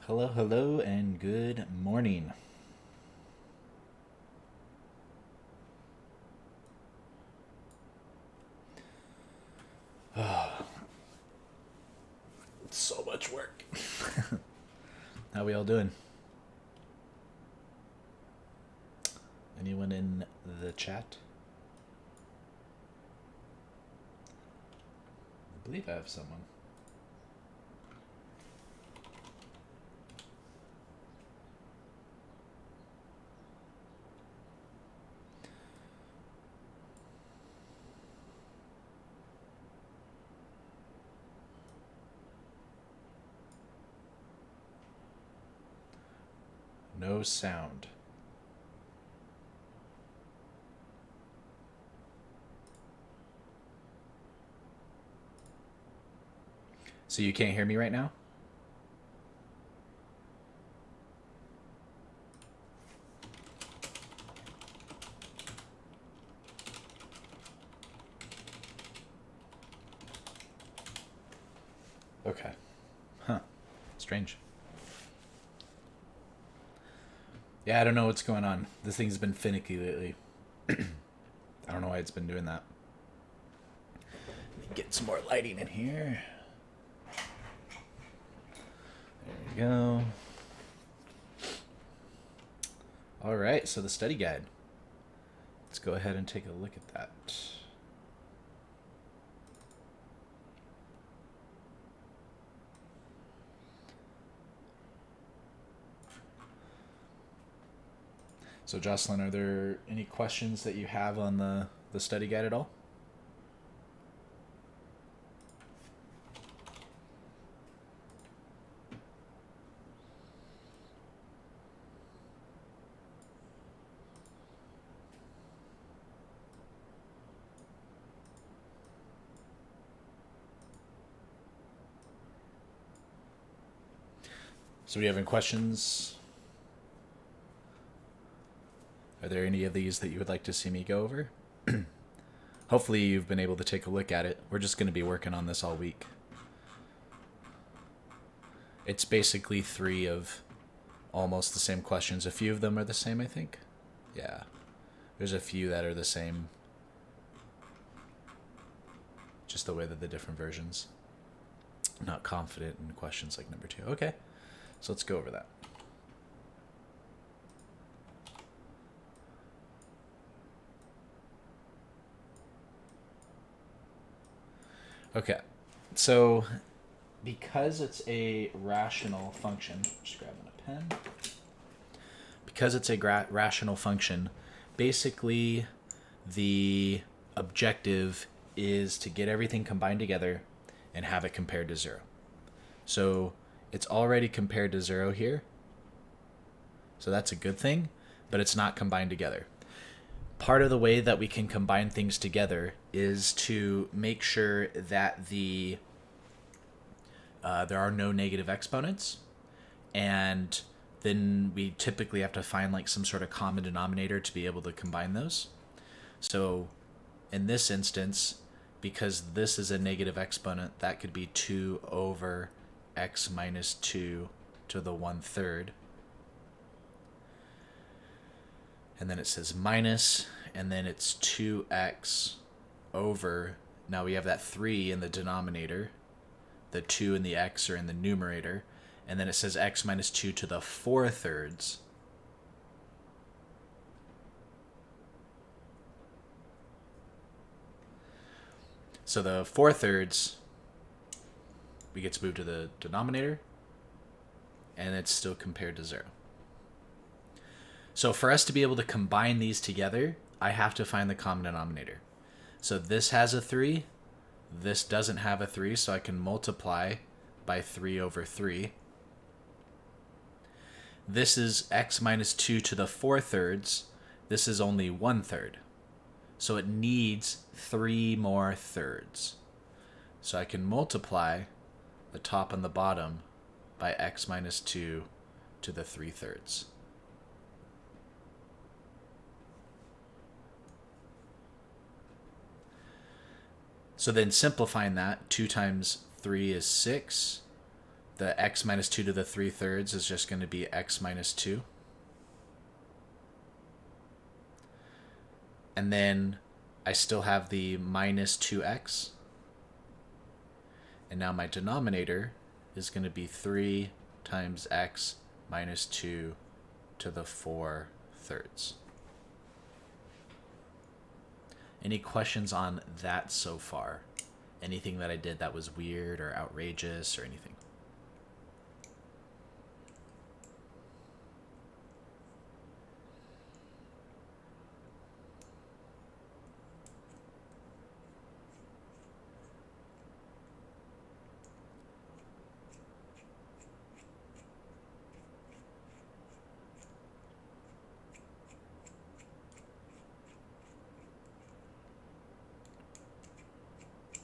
Hello, hello, and good morning. It's so much work. How we all doing? Anyone in the chat? I believe I have someone. No sound. So you can't hear me right now? Okay. Huh. Strange. Yeah, I don't know what's going on. This thing's been finicky lately. I don't know why it's been doing that. Get some more lighting in here. There we go. All right, so the study guide. Let's go ahead and take a look at that. So Jocelyn, are there any questions that you have on the study guide at all? So do you have any questions? Are there any of these that you would like to see me go over? Hopefully you've been able to take a look at it. We're just going to be working on this all week. It's basically 3 of almost the same questions. A few of them are the same, I think. Yeah. There's a few that are the same. Just the way that the different versions. I'm not confident in questions like number 2. Okay. So let's go over that. Okay. So because it's a rational function, just grabbing a pen. Because it's a rational function, basically the objective is to get everything combined together and have it compared to 0. So it's already compared to 0 here. So that's a good thing, but it's not combined together. Part of the way that we can combine things together is to make sure that there are no negative exponents, and then we typically have to find like some sort of common denominator to be able to combine those. So in this instance, because this is a negative exponent, that could be 2 over x minus 2 to the 1/3. And then it says minus, and then it's 2x over, now we have that 3 in the denominator, the 2 and the x are in the numerator, and then it says x minus 2 to the 4/3. So the 4/3, we get to move to the denominator, and it's still compared to 0. So for us to be able to combine these together, I have to find the common denominator. So this has a 3, this doesn't have a 3, so I can multiply by 3 over 3. This is x minus 2 to the 4/3. This is only 1/3. So it needs 3 more thirds. So I can multiply the top and the bottom by x minus 2 to the 3/3. So then simplifying that, 2 times 3 is 6. the x minus 2 to the 3/3 is just going to be x minus 2. And then I still have the minus 2x. And now my denominator is going to be 3 times x minus 2 to the 4/3. Any questions on that so far? Anything that I did that was weird or outrageous or anything?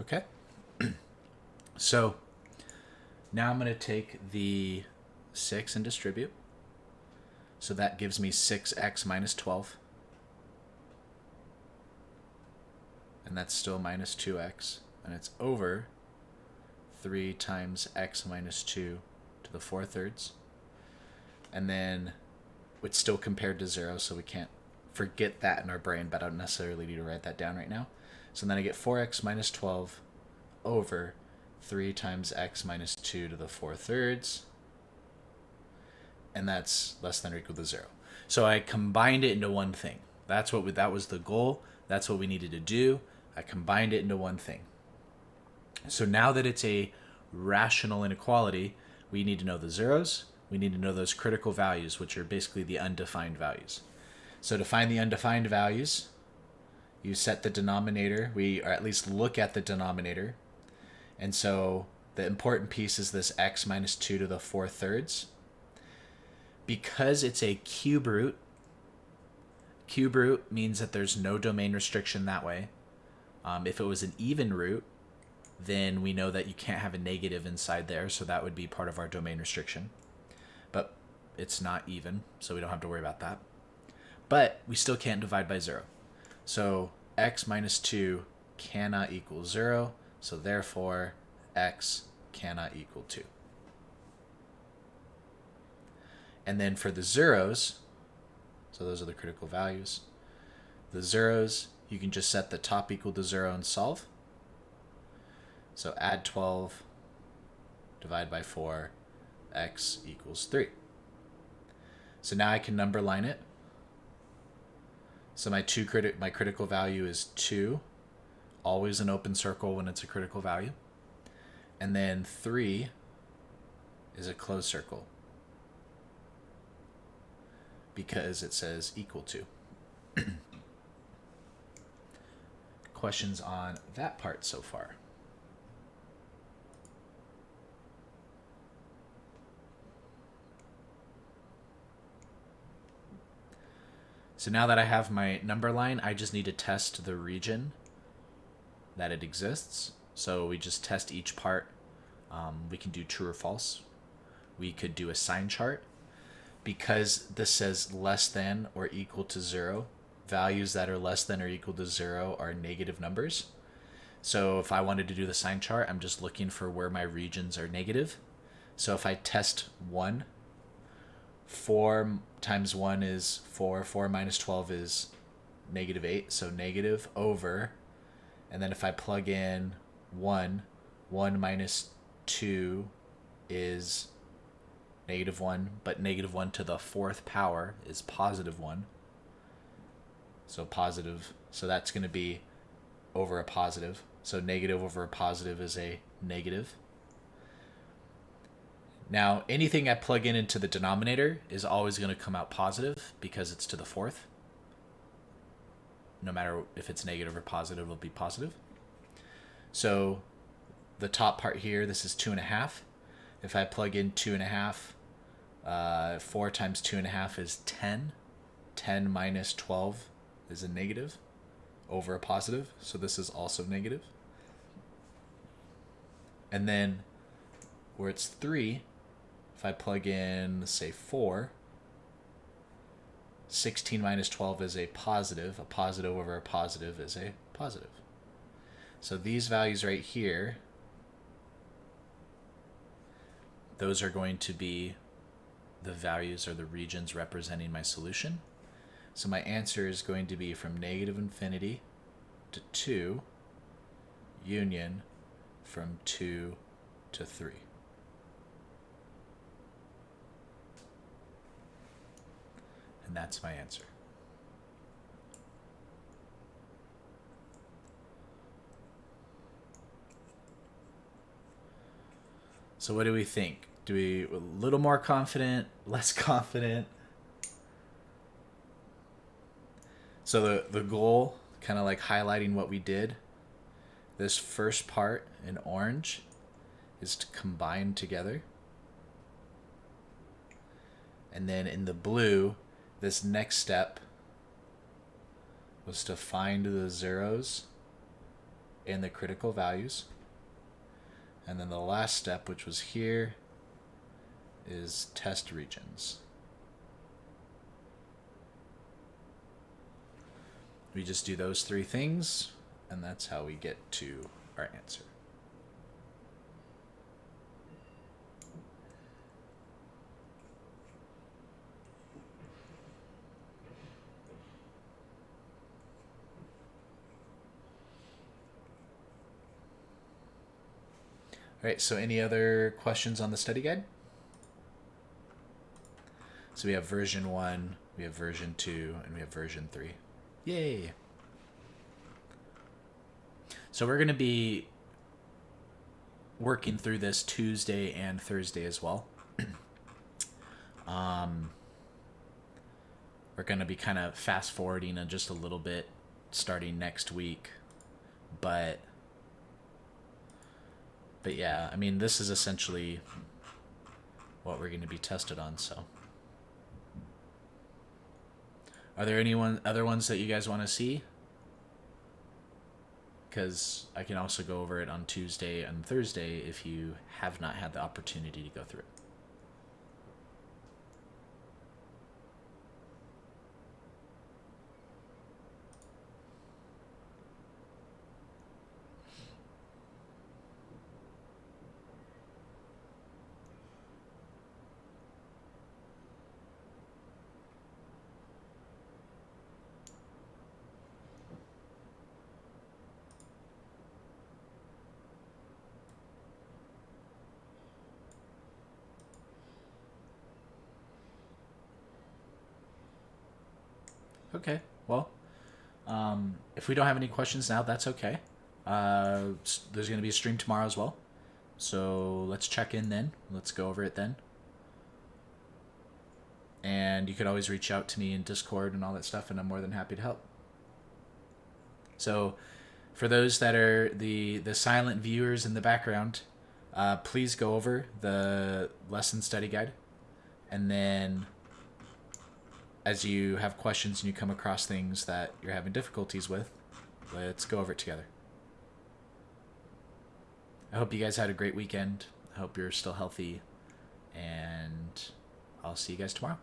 Okay. So now I'm going to take the 6 and distribute. So that gives me 6x minus 12. And that's still minus 2x. And it's over 3 times x minus 2 to the 4/3. And then it's still compared to 0, so we can't forget that in our brain, but I don't necessarily need to write that down right now. So then I get 4x minus 12 over 3 times x minus 2 to the 4/3. And that's less than or equal to 0. So I combined it into one thing. That was the goal. That's what we needed to do. I combined it into one thing. So now that it's a rational inequality, we need to know the zeros. We need to know those critical values, which are basically the undefined values. So to find the undefined values, you set the denominator, or at least look at the denominator. And so the important piece is this x minus 2 to the 4/3. Because it's a cube root means that there's no domain restriction that way. If it was an even root, then we know that you can't have a negative inside there, so that would be part of our domain restriction. But it's not even, so we don't have to worry about that. But we still can't divide by 0. So x minus 2 cannot equal 0, so therefore x cannot equal 2. And then for the zeros, so those are the critical values, the zeros, you can just set the top equal to 0 and solve. So add 12, divide by 4, x equals 3. So now I can number line it. So my critical value is 2, always an open circle when it's a critical value. And then 3 is a closed circle because it says equal to. Questions on that part so far? So now that I have my number line, I just need to test the region that it exists. So we just test each part. We can do true or false. We could do a sign chart. Because this says less than or equal to 0, values that are less than or equal to 0 are negative numbers. So if I wanted to do the sign chart, I'm just looking for where my regions are negative. So if I test 1, 4 times 1 is 4. 4 minus 12 is negative 8. So negative over. And then if I plug in 1, 1 minus 2 is negative 1. But negative 1 to the 4th power is positive 1. So positive. So that's going to be over a positive. So negative over a positive is a negative. Now, anything I plug in into the denominator is always going to come out positive because it's to the 4th. No matter if it's negative or positive, it'll be positive. So the top part here, this is 2.5. If I plug in 2.5, 4 times 2.5 is 10. 10 minus 12 is a negative over a positive. So this is also negative. And then where it's 3, if I plug in, say, 4, 16 minus 12 is a positive. A positive over a positive is a positive. So these values right here, those are going to be the values or the regions representing my solution. So my answer is going to be from negative infinity to 2, union from 2 to 3. And that's my answer. So what do we think? Do we a little more confident, less confident? So the goal, kind of like highlighting what we did, this first part in orange is to combine together. And then in the blue, this next step was to find the zeros and the critical values. And then the last step, which was here, is test regions. We just do those 3 things, and that's how we get to our answer. All right, so any other questions on the study guide? So we have version 1, we have version 2, and we have version 3. Yay! So we're going to be working through this Tuesday and Thursday as well. We're going to be kind of fast forwarding in just a little bit starting next week. But yeah, I mean, this is essentially what we're going to be tested on, so. Are there other ones that you guys want to see? Because I can also go over it on Tuesday and Thursday if you have not had the opportunity to go through it. Okay, well, if we don't have any questions now, that's okay. There's going to be a stream tomorrow as well. So let's check in then. Let's go over it then. And you could always reach out to me in Discord and all that stuff, and I'm more than happy to help. So for those that are the silent viewers in the background, please go over the lesson study guide. And then as you have questions and you come across things that you're having difficulties with, let's go over it together. I hope you guys had a great weekend. I hope you're still healthy, and I'll see you guys tomorrow.